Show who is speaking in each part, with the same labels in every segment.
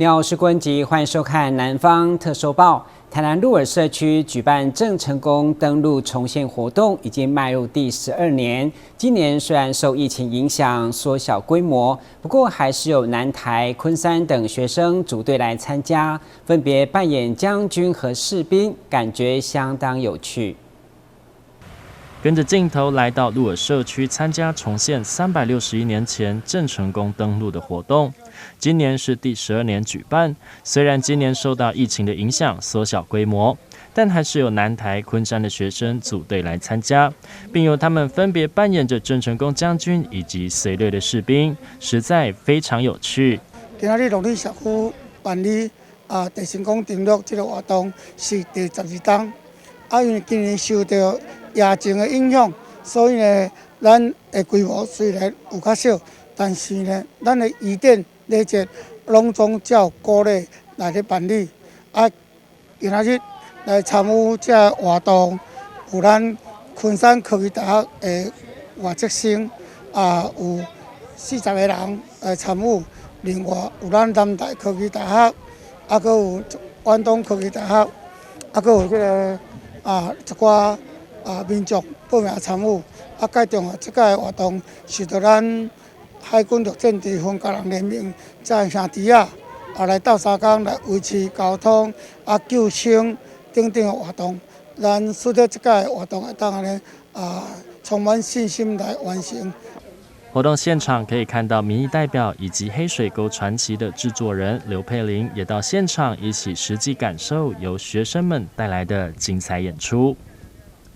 Speaker 1: 你好，我是郭文吉，欢迎收看《南方特搜报》。台南鹿耳社区举办郑成功登陆重现活动，已经迈入第12年。今年虽然受疫情影响缩小规模，不过还是有南台、昆山等学生组队来参加，分别扮演将军和士兵，感觉相当有趣。
Speaker 2: 跟着镜头来到鹿耳社区参加重现361年前郑成功登陆的活动。今年是第12年举办，虽然今年受到疫情的影响缩小规模，但还是有南台、昆山的学生组队来参加，并由他们分别扮演着郑成功将军以及随队的士兵，实在非常有趣。
Speaker 3: 今日农历社区办理郑成功登陆这个活动是第12档，因为今年受到疫情的影响，所以呢，咱的规模虽然有较小，但是呢，咱的仪典礼节拢总照鼓励来咧办理。今仔日来参与这活动，有咱昆山科技大学的外籍生有40个人来参与，另外有咱南台科技大学，还有远东科技大学，还有这个一寡民众报名参与。介重这届活动受到咱海军陆战队分家人联盟在兄弟来斗相共来维持交通救生等等的活动，咱使得这届活动会当安充满信心来完成。
Speaker 2: 活动现场可以看到民意代表以及黑水沟传奇的制作人刘佩玲也到现场一起实际感受由学生们带来的精彩演出。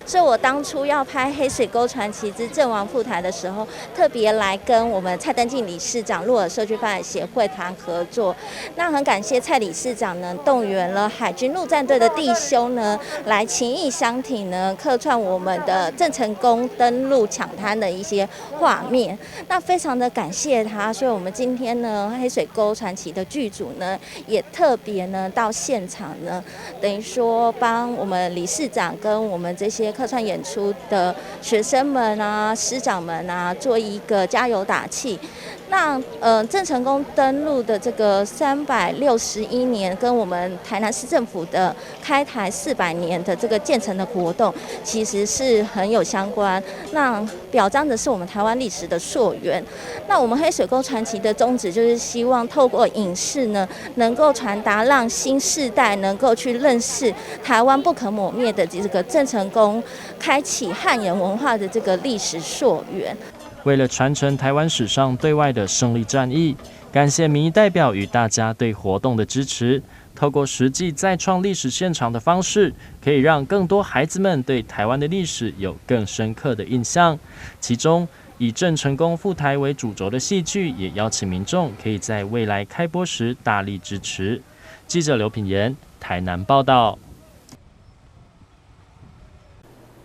Speaker 4: 是我当初要拍《黑水沟传奇之阵亡赴台》的时候，特别来跟我们蔡登进理事长鹿耳社区发展协会谈合作。那很感谢蔡理事长呢，动员了海军陆战队的弟兄呢，来情义相挺呢，客串我们的郑成功登陆抢滩的一些画面。那非常的感谢他，所以我们今天呢，《黑水沟传奇》的剧组呢，也特别呢到现场呢，等于说帮我们理事长跟我们这些客串演出的学生们师长们做一个加油打气。那郑成功登陆的这个361年，跟我们台南市政府的开台400年的这个建成的活动，其实是很有相关。那表彰的是我们台湾历史的溯源。那我们黑水沟传奇的宗旨就是希望透过影视呢，能够传达让新世代能够去认识台湾不可磨灭的这个郑成功开启汉人文化的这个历史溯源。
Speaker 2: 为了传承台湾史上对外的胜利战役，感谢民意代表与大家对活动的支持。透过实际再创历史现场的方式，可以让更多孩子们对台湾的历史有更深刻的印象。其中，以郑成功赴台为主轴的戏剧，也邀请民众可以在未来开播时大力支持。记者刘品言，台南报道。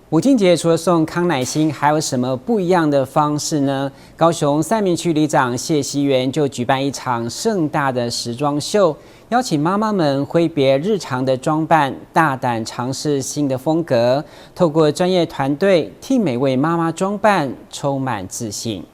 Speaker 1: 母亲节除了送康乃馨，还有什么不一样的方式呢？高雄三民区里长谢熙元就举办一场盛大的时装秀，邀请妈妈们挥别日常的装扮，大胆尝试新的风格，透过专业团队替每位妈妈装扮，充满自信。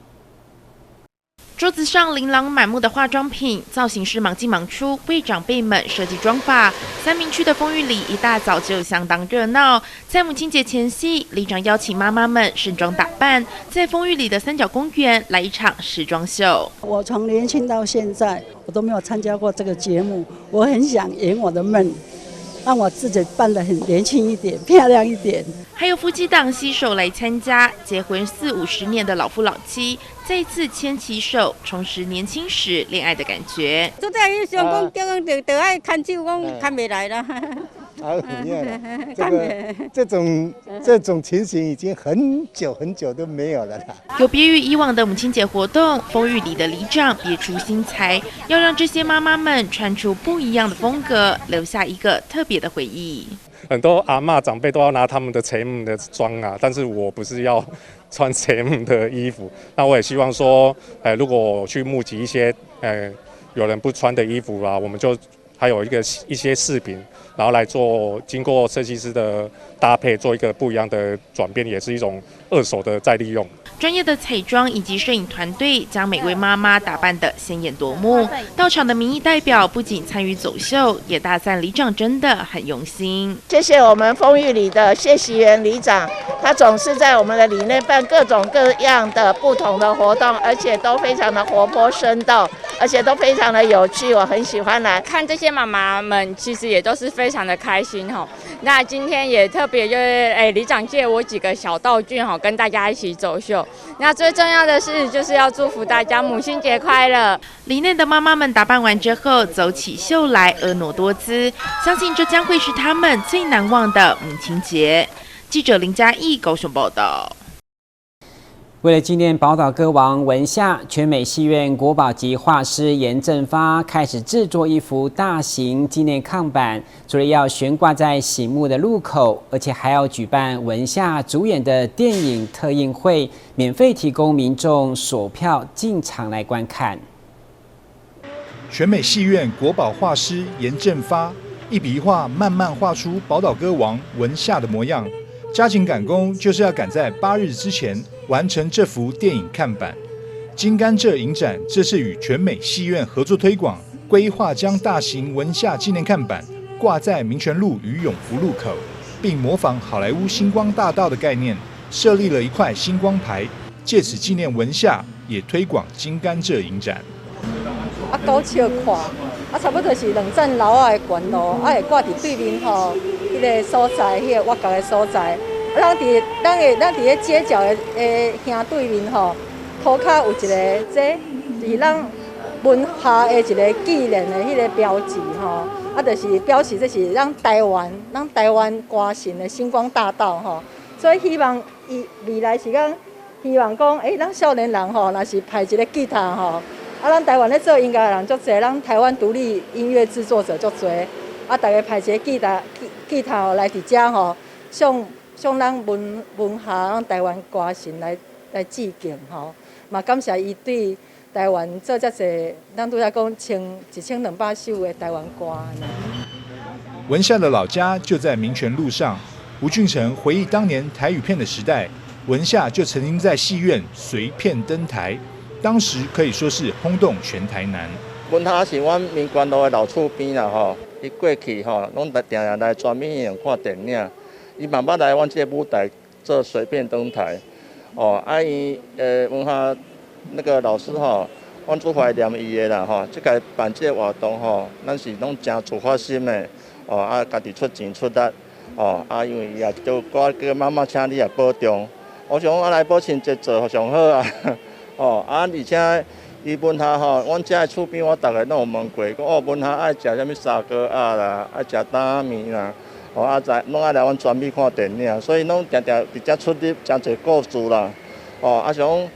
Speaker 5: 桌子上琳琅满目的化妆品，造型师忙进忙出，为长辈们设计妆发。三民区的丰裕里一大早就相当热闹。在母亲节前夕，里长邀请妈妈们盛装打扮，在丰裕里的三角公园来一场时装秀。
Speaker 6: 我从年轻到现在，我都没有参加过这个节目，我很想圆我的梦，让我自己扮得很年轻一点，漂亮一点。
Speaker 5: 还有夫妻档携手来参加，结婚40-50年的老夫老妻再次牵起手，重拾年轻时恋爱的感觉。
Speaker 7: 都在伊想讲，叫人就爱看手，讲看不来了。
Speaker 8: 这种情形已经很久都没有了啦。
Speaker 5: 有别于以往的母亲节活动，丰裕里的里长别出心裁，要让这些妈妈们穿出不一样的风格，留下一个特别的回忆。
Speaker 9: 很多阿嬷长辈都要拿他们的前母的妆啊，但是我不是要穿前母的衣服。那我也希望说，如果我去募集一些有人不穿的衣服啊，我们就还有一些饰品，然后来做经过设计师的搭配，做一个不一样的转变，也是一种二手的再利用。
Speaker 5: 专业的彩妆以及摄影团队将每位妈妈打扮得鲜艳夺目。到场的民意代表不仅参与走秀，也大赞里长真的很用心。
Speaker 10: 谢谢我们丰裕里的谢习元里长，他总是在我们的里内办各种各样的不同的活动，而且都非常的活泼生动，而且都非常的有趣，我很喜欢来
Speaker 11: 看这些妈妈们，其实也都是非常的开心哈。那今天也特别就是里长借我几个小道具哈，跟大家一起走秀。那最重要的是就是要祝福大家母亲节快乐。
Speaker 5: 里内的妈妈们打扮完之后，走起秀来婀娜多姿，相信这将会是他们最难忘的母亲节。记者林嘉义高雄报道。
Speaker 1: 为了纪念宝岛歌王文夏，全美戏院国宝级画师严正发开始制作一幅大型纪念抗板，除了要悬挂在醒目的路口，而且还要举办文夏主演的电影特映会，免费提供民众索票进场来观看。
Speaker 12: 全美戏院国宝画师严正发一笔一画慢慢画出宝岛歌王文夏的模样，加紧赶工就是要赶在8日之前完成这幅电影看板。金甘蔗影展这次与全美戏院合作推广，规划将大型文夏纪念看板挂在民权路与永福路口，并模仿好莱坞星光大道的概念，设立了一块星光牌，借此纪念文夏，也推广金甘蔗影展。
Speaker 6: 高笑看，差不多是2层楼的悬路，会挂伫对面吼，迄个所在，迄个挖角的所在。咱伫个街角的乡对面吼，涂骹有一个是咱文化的一个纪念的迄个标志吼，就是表示这是咱台湾歌神的星光大道吼，所以希望伊未来是讲，希望讲，咱少年人吼，若是拍一个吉他吼，咱台湾咧做音乐的人足侪，咱台湾独立音乐制作者足侪，大家拍一个吉他吼来伫遮吼，向咱文化、咱台湾歌神来致敬吼，嘛感谢伊对台湾做遮侪，咱拄才讲1200首的台湾歌。
Speaker 12: 文夏的老家就在民权路上，吴俊成回忆当年台语片的时代，文夏就曾经在戏院随片登台，当时可以说是轰动全台南。
Speaker 13: 文夏是阮民权路的老厝边啦吼，伊过去吼，拢定定来全美影看电影。伊慢慢来阮这个舞台做随便登台，伊文夏那个老师吼，阮足怀念伊的啦吼，即个办这个活动吼，咱是拢真自发心的，家己出钱出力，因为伊也就叫妈妈请你也保重，我想来保亲节做上好啊，而且伊文夏吼，阮遮的厝边我大概拢有问过，讲文夏爱食啥物沙哥鸭啦，爱食大面啦。拢爱来阮全美看电影，所以拢常常伫遮出入真侪故事啦。想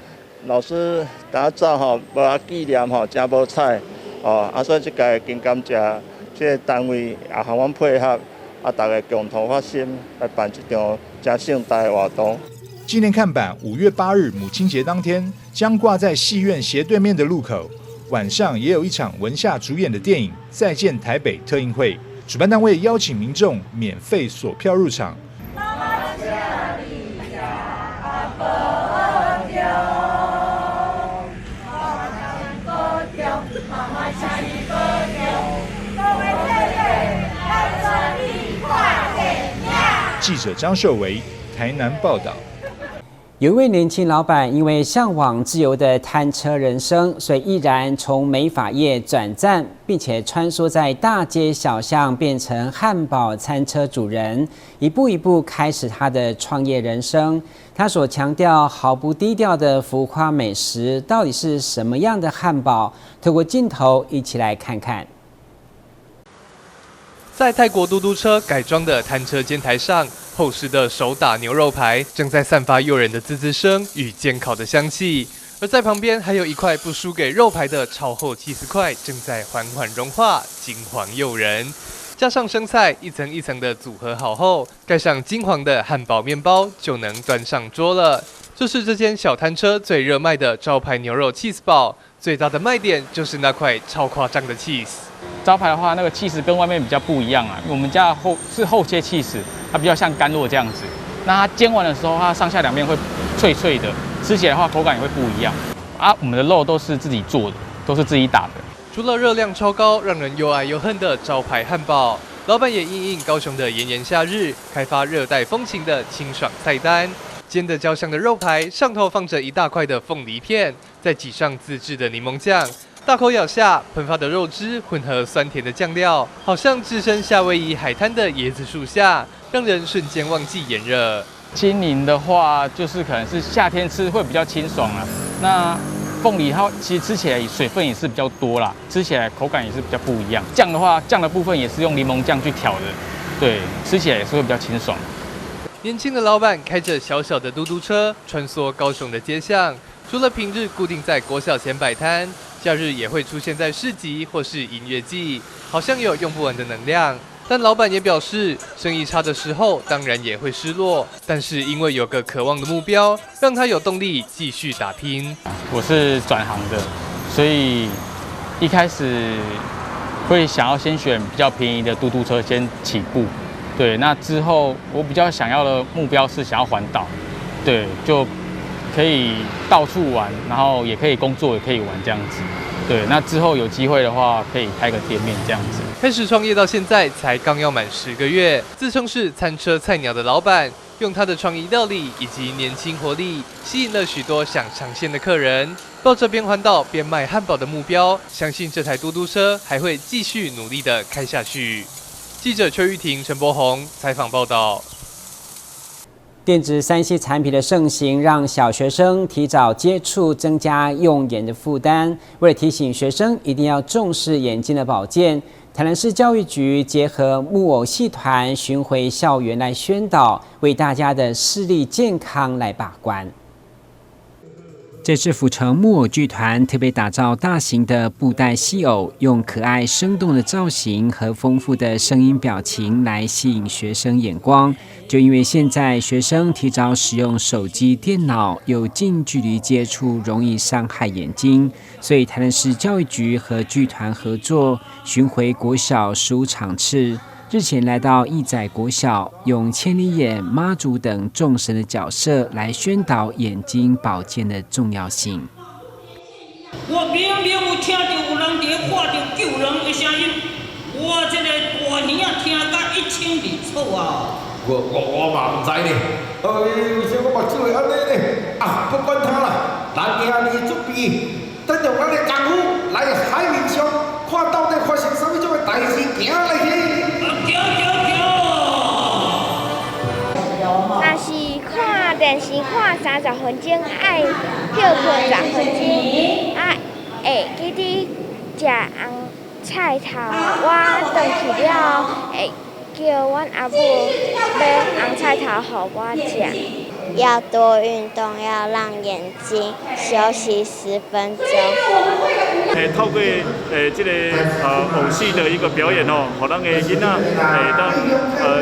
Speaker 13: 老师打造吼，无纪念吼，真无彩。所以即个真感谢即个单位也和阮配合，大家共同发心来办一场真盛大的活动。
Speaker 12: 纪念看板5月8日母亲节当天将挂在戏院斜对面的路口，晚上也有一场文夏主演的电影《再见台北》特映会。主办单位邀请民众免费索票入场。记者张秀维，台南报道。
Speaker 1: 有一位年轻老板，因为向往自由的摊车人生，所以毅然从美发业转战，并且穿梭在大街小巷，变成汉堡餐车主人，一步一步开始他的创业人生。他所强调毫不低调的浮夸美食，到底是什么样的汉堡？透过镜头一起来看看。
Speaker 14: 在泰国嘟嘟车改装的摊车煎台上，厚实的手打牛肉排正在散发诱人的滋滋声与煎烤的香气，而在旁边还有一块不输给肉排的超厚起司块，正在缓缓融化，金黄诱人。加上生菜一层一层的组合好后，盖上金黄的汉堡面包，就能端上桌了。这是这间小摊车最热卖的招牌牛肉 cheese 堡，最大的卖点就是那块超夸张的 cheese。
Speaker 15: 招牌的话，那个cheese跟外面比较不一样啊，我们家是厚切cheese，它比较像干酪这样子。那它煎完的时候，它上下两面会脆脆的，吃起来的话口感也会不一样啊。我们的肉都是自己做的，都是自己打的。
Speaker 14: 除了热量超高、让人又爱又恨的招牌汉堡，老板也因应高雄的炎炎夏日，开发热带风情的清爽菜单。煎得焦香的肉排，上头放着一大块的凤梨片，再挤上自制的柠檬酱。大口咬下，喷发的肉汁混合酸甜的酱料，好像置身夏威夷海滩的椰子树下，让人瞬间忘记炎热。
Speaker 15: 青柠的话，就是可能是夏天吃会比较清爽啊。那凤梨它其实吃起来水分也是比较多啦，吃起来口感也是比较不一样。酱的话，酱的部分也是用柠檬酱去调的，对，吃起来也是会比较清爽。
Speaker 14: 年轻的老板开着小小的嘟嘟车，穿梭高雄的街巷。除了平日固定在国小前摆摊，假日也会出现在市集或是音乐季，好像有用不完的能量。但老板也表示，生意差的时候当然也会失落，但是因为有个渴望的目标，让他有动力继续打拼。
Speaker 15: 我是转行的，所以一开始会想要先选比较便宜的嘟嘟车先起步。对，那之后我比较想要的目标是想要环岛，对，就可以到处玩，然后也可以工作，也可以玩这样子。对，那之后有机会的话，可以开个店面这样子。
Speaker 14: 开始创业到现在才刚要满10个月，自称是餐车菜鸟的老板，用他的创意料理以及年轻活力，吸引了许多想尝鲜的客人。抱着边环岛边卖汉堡的目标，相信这台嘟嘟车还会继续努力的开下去。记者邱玉婷、陈柏宏采访报道。
Speaker 1: 电子3C 产品的盛行，让小学生提早接触，增加用眼的负担。为了提醒学生一定要重视眼睛的保健，台南市教育局结合木偶戏团巡回校园来宣导，为大家的视力健康来把关。这次府城木偶剧团特别打造大型的布袋戏偶，用可爱生动的造型和丰富的声音表情来吸引学生眼光。就因为现在学生提早使用手机、电脑，有近距离接触，容易伤害眼睛，所以台南市教育局和剧团合作，巡回国小15场次。日前来到义载国小，用千里眼、妈祖等众神的角色来宣导眼睛保健的重要性。
Speaker 16: 我明明有听到有人在喊着救人的声音，我这个大耳啊听甲一清二楚啊！
Speaker 17: 我嘛唔知呢，为什么目睭会安尼呢？啊，不管他啦，咱今日准备，等用咱的功夫来海面上，看到底发生什么种的代志，行来去。
Speaker 18: 若是看电视看30分钟，爱休困10分钟，啊，会记得食红菜头。我回去了，会叫阮阿母买红菜头互我食。要多运动，要让眼睛休息10分钟。
Speaker 19: 透过这个偶戏的一个表演哦，好让囡仔当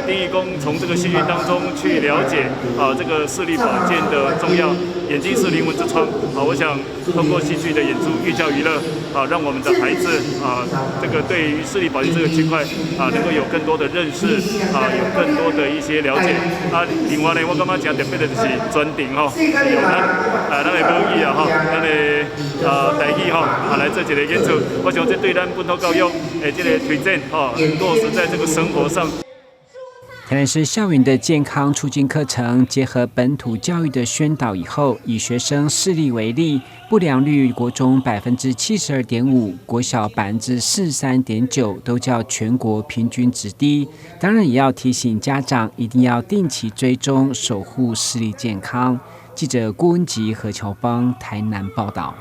Speaker 19: 第一讲从这个戏剧当中去了解这个视力保健的重要。眼睛是灵魂之窗我想通过戏剧的演出寓教于乐让我们的孩子这个对于视力保健这个区块能够有更多的认识有更多的一些了解另外呢，我感觉真特别的就是专程用咱的母语咱的台语来做一个演出，我想这对咱本土教育的这个推展落实在这个生活上。
Speaker 1: 台南市校园的健康促进课程结合本土教育的宣导以后，以学生视力为例，不良率国中72.5%，国小43.9%，都较全国平均值低。当然也要提醒家长一定要定期追踪，守护视力健康。记者郭文吉、何乔邦台南报道。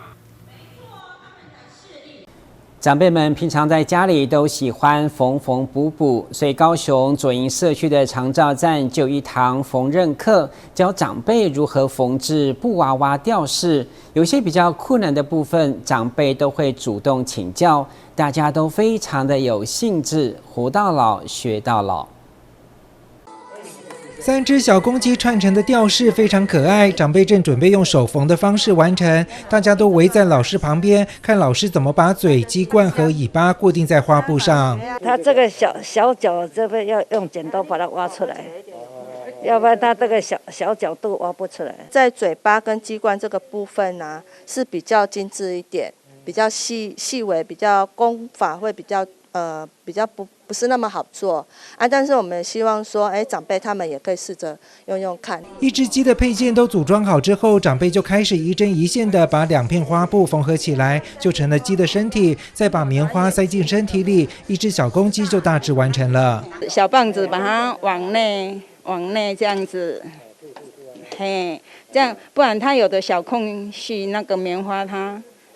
Speaker 1: 长辈们平常在家里都喜欢缝缝补补，所以高雄左营社区的长照站就有一堂缝纫课，教长辈如何缝制布娃娃吊饰。有些比较困难的部分，长辈都会主动请教，大家都非常的有兴致，活到老学到老。
Speaker 20: 3只小公鸡串成的吊饰非常可爱，长辈正准备用手缝的方式完成，大家都围在老师旁边，看老师怎么把嘴、鸡冠和尾巴固定在花布上。
Speaker 21: 它这个小脚这边要用剪刀把它挖出来，
Speaker 6: 要不然它这个小角度挖不出来。在嘴巴跟鸡冠这个部分呢、是比较精致一点，比较细微，比较功法会比较不是那么好做啊。但是我们希望说，长辈他们也可以试着用看。
Speaker 20: 一只鸡的配件都组装好之后，长辈就开始一针一线的把2片花布缝合起来，就成了鸡的身体。再把棉花塞进身体里，一只小公鸡就大致完成了。
Speaker 7: 小棒子把它往内这样子，嘿，这样不然它有的小空隙，那个棉花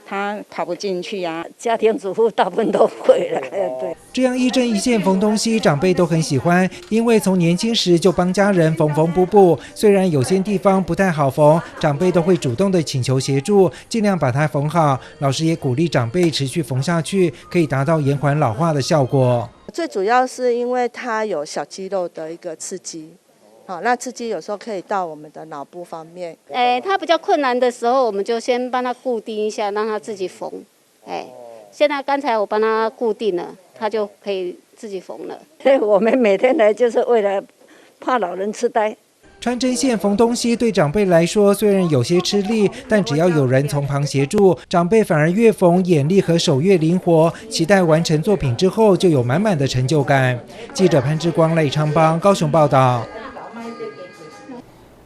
Speaker 7: 它跑不进去啊。
Speaker 6: 家庭主妇大部分都会了，对。
Speaker 20: 这样一针一线缝东西，长辈都很喜欢，因为从年轻时就帮家人缝缝补补。虽然有些地方不太好缝，长辈都会主动的请求协助，尽量把它缝好。老师也鼓励长辈持续缝下去，可以达到延缓老化的效果。
Speaker 6: 最主要是因为它有小肌肉的一个刺激。好，那刺激有时候可以到我们的脑部方面。
Speaker 21: 它比较困难的时候，我们就先帮它固定一下，让它自己缝。现在刚才我帮它固定了，它就可以自己缝了。
Speaker 6: 我们每天来就是为了怕老人痴呆。
Speaker 20: 穿针线缝东西对长辈来说虽然有些吃力，但只要有人从旁协助，长辈反而越缝眼力和手越灵活。期待完成作品之后，就有满满的成就感。记者潘志光、赖昌邦高雄报道。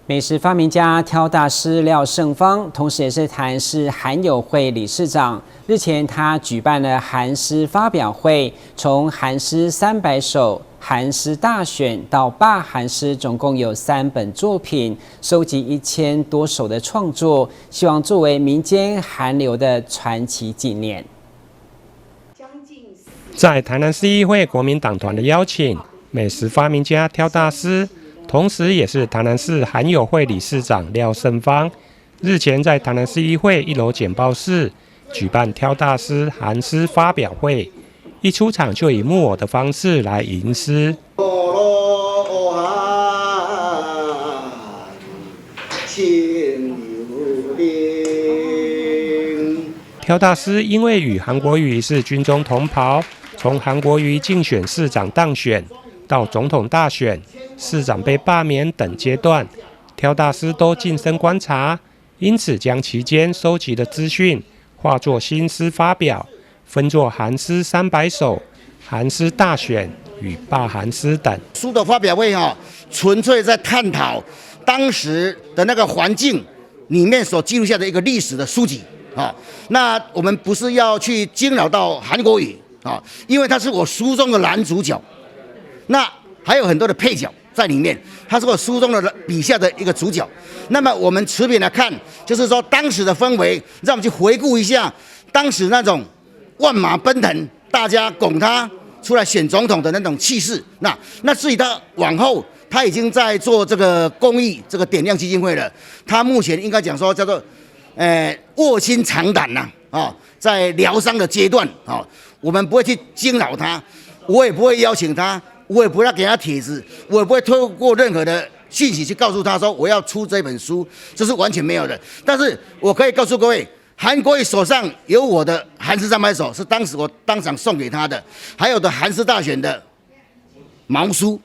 Speaker 1: 美食发明家挑大师廖胜芳，同时也是台南市韩友会理事长。日前，他举办了韩诗发表会，从韩诗300首、韩诗大选到罢韩诗，总共有3本作品，收集1000多首的创作，希望作为民间韩流的传奇纪念。
Speaker 22: 在台南市议会国民党团的邀请，美食发明家挑大师，同时也是台南市韩友会理事长廖胜芳，日前在台南市议会1楼简报室举办挑大师韩诗发表会，一出场就以木偶的方式来吟诗。挑大师因为与韩国瑜是军中同袍，从韩国瑜竞选市长当选到总统大选、市长被罢免等阶段，挑大师都近身观察，因此将期间收集的资讯化作新诗发表，分作韩诗300首、韩诗大选与罢韩诗等。
Speaker 23: 书的发表会纯粹在探讨当时的那个环境里面所记录下的一个历史的书籍那我们不是要去惊扰到韩国瑜因为他是我书中的男主角。那还有很多的配角在里面，他是我书中的笔下的一个主角。那么我们持平来看，就是说当时的氛围，让我们去回顾一下当时那种万马奔腾，大家拱他出来选总统的那种气势。那至于他往后，他已经在做这个公益这个点亮基金会了。他目前应该讲说叫做卧薪尝胆在疗伤的阶段我们不会去惊扰他，我也不会邀请他。我也不要给他帖子，我也不会透过任何的讯息去告诉他说我要出这本书，这是完全没有的。但是我可以告诉各位，韩国瑜手上有我的韩诗300首，是当时我当场送给他的，还有的韩诗大选的毛书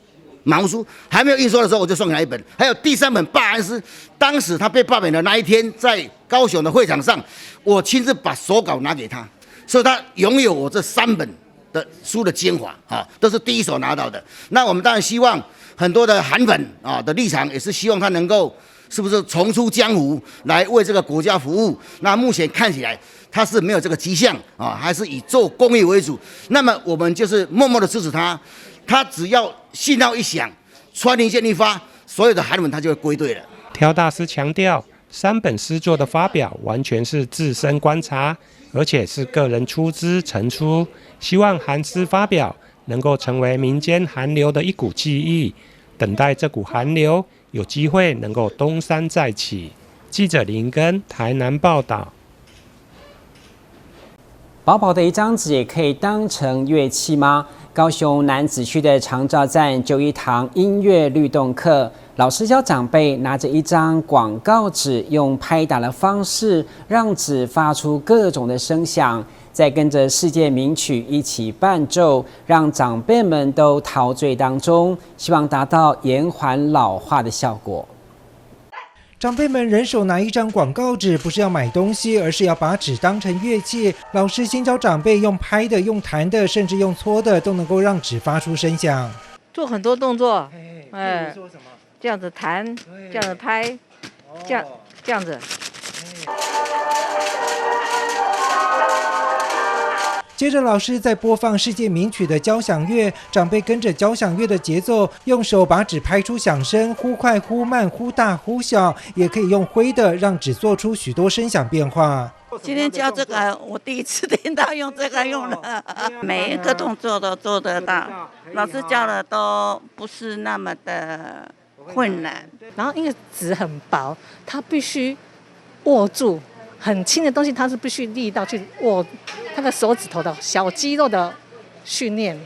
Speaker 23: 还没有印刷的时候，我就送给他一本，还有第3本罢韩诗，当时他被罢免的那一天，在高雄的会场上，我亲自把手稿拿给他，所以他拥有我这3本的书的精华都是第一手拿到的。那我们当然希望很多的韩粉的立场也是希望他能够是不是重出江湖来为这个国家服务。那目前看起来他是没有这个迹象还是以做公益为主。那么我们就是默默的支持他，他只要信号一响，穿林箭一发，所有的韩粉他就会归队了。
Speaker 22: 挑大师强调，3本诗作的发表完全是自身观察，而且是个人出资陈出，希望韩诗发表能够成为民间韩流的一股记忆，等待这股韩流有机会能够东山再起。记者林根台南报道。
Speaker 1: 薄薄的一张纸也可以当成乐器吗？高雄楠梓区的长照站就一堂音乐律动课，老师教长辈拿着一张广告纸，用拍打的方式让纸发出各种的声响，再跟着世界名曲一起伴奏，让长辈们都陶醉当中，希望达到延缓老化的效果。
Speaker 20: 长辈们人手拿一张广告纸，不是要买东西，而是要把纸当成乐器。老师先教长辈用拍的、用弹的，甚至用搓的，都能够让纸发出声响。
Speaker 2: 做很多动作，这样子弹，这样子拍，这样子。
Speaker 20: 接着，老师在播放世界名曲的交响乐，长辈跟着交响乐的节奏，用手把纸拍出响声，忽快忽慢，忽大忽小，也可以用挥的，让纸做出许多声响变化。
Speaker 3: 今天教这个，我第一次听到用这个用的，每一个动作都做得到，老师教的都不是那么的困难。
Speaker 4: 然后因为纸很薄，它必须握住。很轻的东西，它是必须力道去握那个手指头的小肌肉的训练。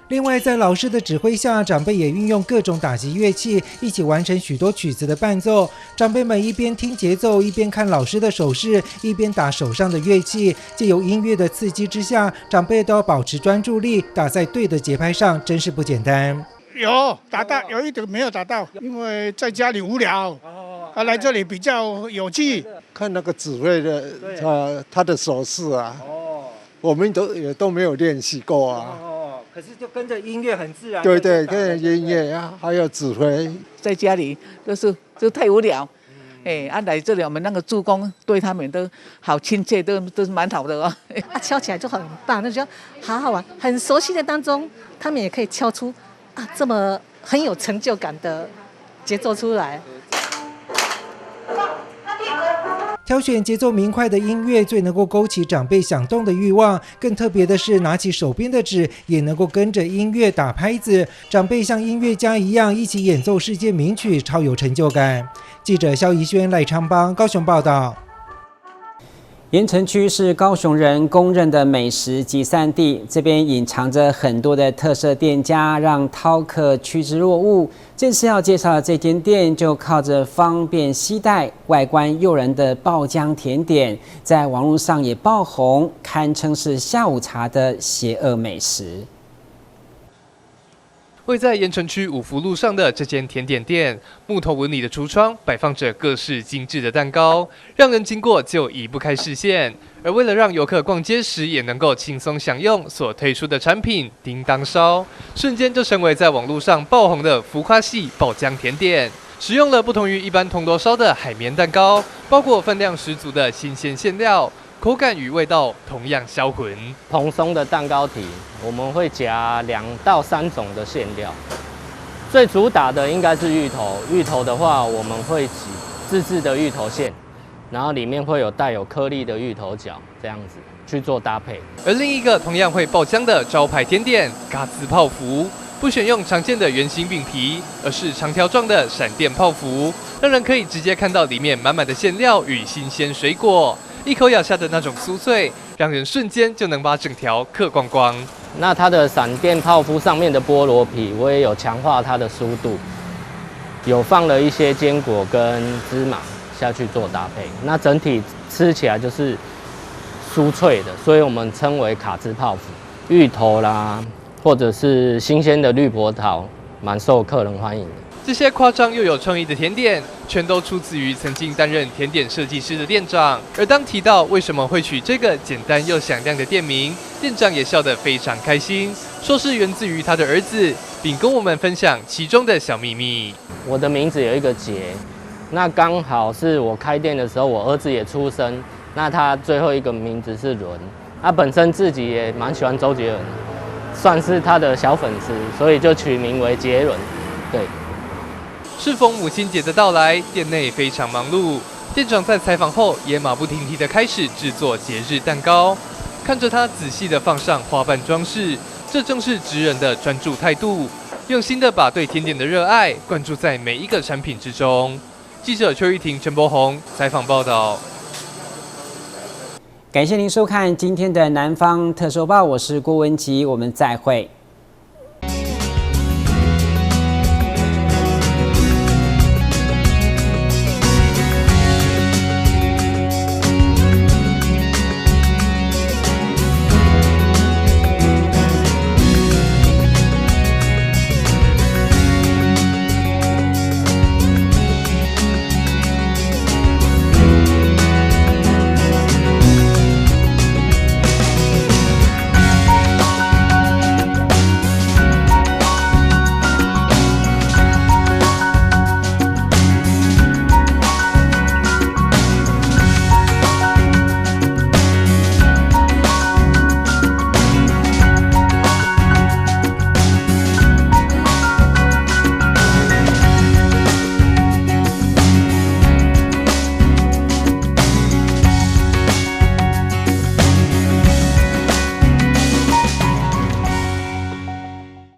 Speaker 20: 另外，在老师的指挥下，长辈也运用各种打击乐器，一起完成许多曲子的伴奏。长辈们一边听节奏，一边看老师的手势，一边打手上的乐器。借由音乐的刺激之下，长辈都要保持专注力，打在对的节拍上，真是不简单。
Speaker 24: 有打到，有一点没有打到，因为在家里无聊。来这里比较有趣，
Speaker 8: 看那个指挥的他的手势啊，我们也都没有练习过啊。
Speaker 4: 可是就跟着音乐很自然。
Speaker 8: 对，跟着音乐啊，还有指挥。
Speaker 2: 在家里就太无聊，来这里我们那个助攻对他们都好亲切，都是蛮好的哦。
Speaker 4: 敲起来就很棒，那就好好玩，很熟悉的当中，他们也可以敲出这么很有成就感的节奏出来。
Speaker 20: 挑选节奏明快的音乐，最能够勾起长辈想动的欲望。更特别的是，拿起手边的纸，也能够跟着音乐打拍子。长辈像音乐家一样，一起演奏世界名曲，超有成就感。记者肖怡轩、赖昌邦高雄报道。
Speaker 1: 盐埕区是高雄人公认的美食集散地，这边隐藏着很多的特色店家，让饕客趋之若鹜。这次要介绍的这间店，就靠着方便携带、外观诱人的爆浆甜点，在网络上也爆红，堪称是下午茶的邪恶美食。
Speaker 14: 位在盐埕区五福路上的这间甜点店，木头纹理的橱窗摆放着各式精致的蛋糕，让人经过就移不开视线。而为了让游客逛街时也能够轻松享用，所推出的产品叮当烧，瞬间就成为在网络上爆红的浮夸系爆浆甜点。使用了不同于一般铜锣烧的海绵蛋糕，包括分量十足的新鲜馅料。口感与味道同样销魂。
Speaker 25: 蓬松的蛋糕体，我们会夹2到3种的馅料。最主打的应该是芋头，芋头的话，我们会挤自制的芋头馅，然后里面会有带有颗粒的芋头角，这样子去做搭配。
Speaker 14: 而另一个同样会爆浆的招牌甜点嘎兹泡芙，不选用常见的圆形饼皮，而是长条状的闪电泡芙，让人可以直接看到里面满满的馅料与新鲜水果。一口咬下的那种酥脆，让人瞬间就能把整条嗑光光。
Speaker 25: 那它的闪电泡芙上面的菠萝皮，我也有强化它的酥度，有放了一些坚果跟芝麻下去做搭配。那整体吃起来就是酥脆的，所以我们称为卡兹泡芙。芋头啦，或者是新鲜的绿葡萄，蛮受客人欢迎的。
Speaker 14: 这些夸张又有创意的甜点，全都出自于曾经担任甜点设计师的店长。而当提到为什么会取这个简单又响亮的店名，店长也笑得非常开心，说是源自于他的儿子，并跟我们分享其中的小秘密。
Speaker 25: 我的名字有一个杰，那刚好是我开店的时候，我儿子也出生，那他最后一个名字是伦，他本身自己也蛮喜欢周杰伦，算是他的小粉丝，所以就取名为杰伦。对。
Speaker 14: 适逢母亲节的到来，店内非常忙碌。店长在采访后也马不停蹄地开始制作节日蛋糕。看着他仔细地放上花瓣装饰，这正是职人的专注态度，用心地把对甜点的热爱灌注在每一个产品之中。记者邱玉婷、陈柏宏采访报道。
Speaker 1: 感谢您收看今天的南方特搜报，我是郭文吉，我们再会。